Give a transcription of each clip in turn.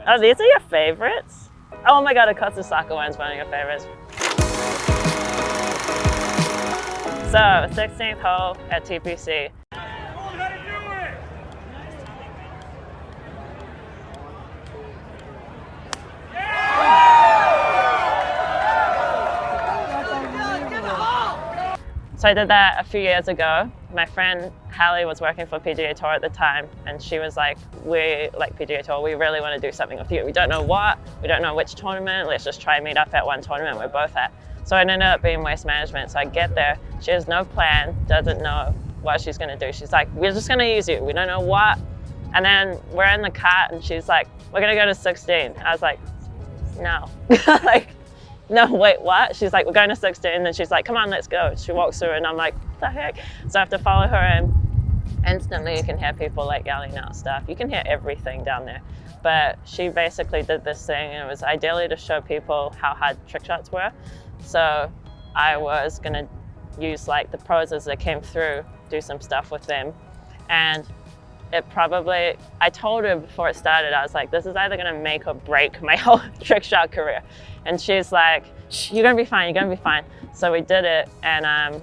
Oh, these are your favorites? Oh my god, of course the soccer one's one of your favorites. So, 16th hole at TPC. So I did that a few years ago. My friend Hallie was working for PGA Tour at the time, and she was like, we like PGA Tour, we really want to do something with you. We don't know what, we don't know which tournament, let's just try and meet up at one tournament we're both at. So it ended up being Waste Management. So I get there, she has no plan, doesn't know what she's gonna do. She's like, we're just gonna use you, we don't know what. And then we're in the cart and she's like, we're gonna go to 16. I was like, no. Like, no, wait, what? She's like, we're going to 16. And then she's like, come on, let's go. She walks through and I'm like, what the heck? So I have to follow her in. Instantly, you can hear people like yelling out stuff. You can hear everything down there. But she basically did this thing, and it was ideally to show people how hard trick shots were. So I was gonna use like the pros as they came through, do some stuff with them. And it probably, I told her before it started, I was like, this is either gonna make or break my whole trick shot career. And she's like, you're gonna be fine, you're gonna be fine. So we did it, and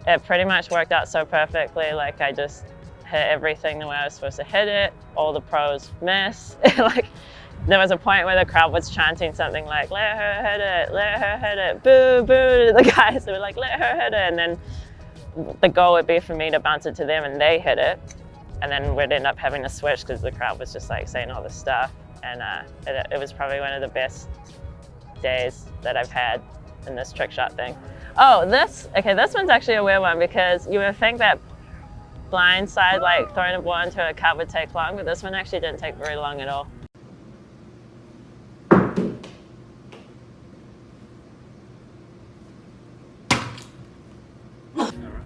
it pretty much worked out so perfectly. Like I just hit everything the way I was supposed to hit it. All the pros miss. Like there was a point where the crowd was chanting something like, let her hit it, let her hit it, boo, boo to the guys. They were like, let her hit it. And then the goal would be for me to bounce it to them and they hit it. And then we'd end up having to switch because the crowd was just like saying all this stuff. And it was probably one of the best days that I've had in this trick shot thing. Oh, this one's actually a weird one because you would think that blindside, like throwing a ball into a cup would take long, but this one actually didn't take very long at all.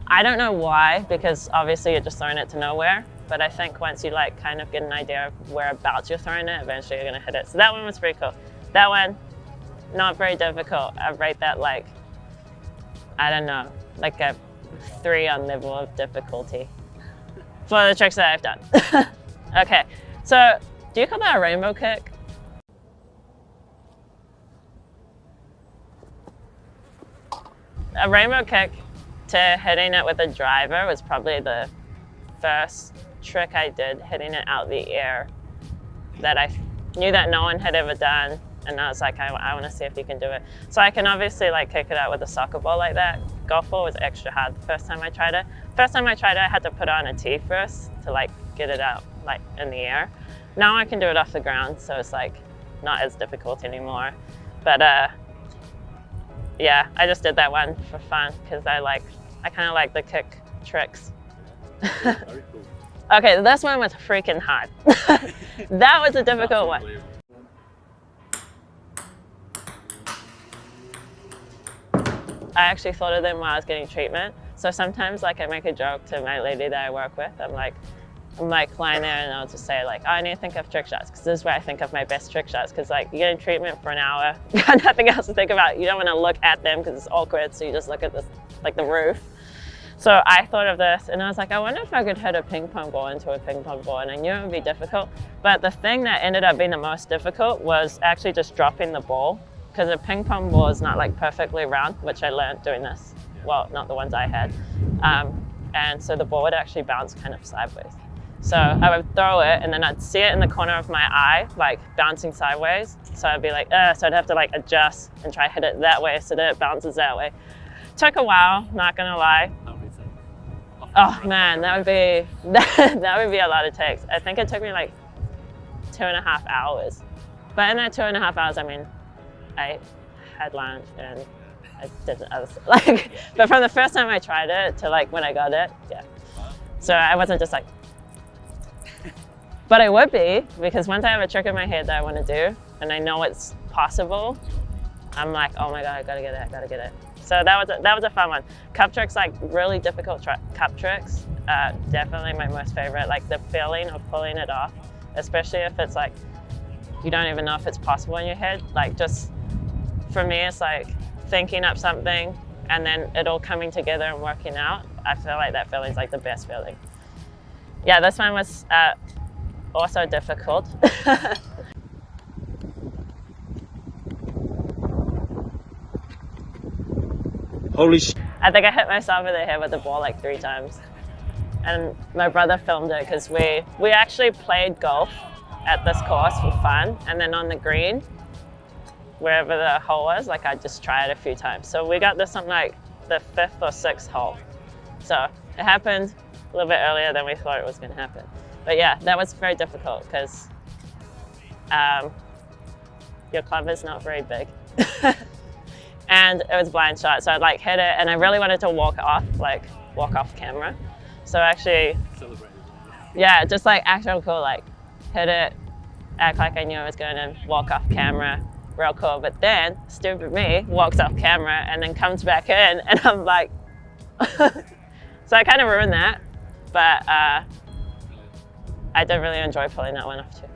I don't know why, because obviously you're just throwing it to nowhere, but I think once you like kind of get an idea of whereabouts you're throwing it, eventually you're gonna hit it. So that one was pretty cool. That one, not very difficult. I rate that like, I don't know, like a 3 on level of difficulty for the tricks that I've done. Okay, so do you call that a rainbow kick? A rainbow kick to hitting it with a driver was probably the first trick I did, hitting it out the air, that I knew that no one had ever done. And I was like, I want to see if you can do it. So I can obviously like kick it out with a soccer ball like that. Golf ball was extra hard the first time I tried it. First time I tried it, I had to put on a tee first to like get it out like in the air. Now I can do it off the ground, so it's like not as difficult anymore. But yeah, I just did that one for fun because I kind of like the kick tricks. Very cool. Okay, this one was freaking hard. That was a difficult one. I actually thought of them while I was getting treatment. So sometimes like I make a joke to my lady that I work with. I'm like lying there and I'll just say like, oh, I need to think of trick shots because this is where I think of my best trick shots, because like you're getting treatment for an hour, you got nothing else to think about. You don't want to look at them because it's awkward, so you just look at this, like the roof. So I thought of this and I was like, I wonder if I could hit a ping pong ball into a ping pong ball, and I knew it would be difficult. But the thing that ended up being the most difficult was actually just dropping the ball, because a ping pong ball is not like perfectly round, which I learned doing this. Well, not the ones I had. And so the ball would actually bounce kind of sideways. So I would throw it and then I'd see it in the corner of my eye, like bouncing sideways. So I'd be like, so I'd have to like adjust and try to hit it that way so that it bounces that way. Took a while, not gonna lie. Oh man, that would be a lot of takes. I think it took me like 2.5 hours. But in that 2.5 hours, I mean, I had lunch and I did other stuff. Like, but from the first time I tried it to like when I got it, yeah. So I wasn't just like, but I would be, because once I have a trick in my head that I want to do and I know it's possible, I'm like, oh my God, I gotta get it, I gotta get it. So that was a fun one. Cup tricks, like really difficult cup tricks, definitely my most favorite. Like the feeling of pulling it off, especially if it's like, you don't even know if it's possible in your head. Like just, for me, it's like thinking up something and then it all coming together and working out. I feel like that feeling's like the best feeling. Yeah, this one was also difficult. Holy sh! I think I hit myself in the head with the ball like 3 times. And my brother filmed it because we actually played golf at this course for fun. And then on the green, wherever the hole was, like I just tried a few times. So we got this on like the 5th or 6th hole. So it happened a little bit earlier than we thought it was going to happen. But yeah, that was very difficult because your club is not very big. And it was a blind shot, so I'd like hit it, and I really wanted to walk off camera. So actually, yeah, just like act real cool, like hit it, act like I knew I was going to walk off camera, real cool. But then, stupid me walks off camera and then comes back in, and I'm like, so I kind of ruined that. But I did really enjoy pulling that one off too.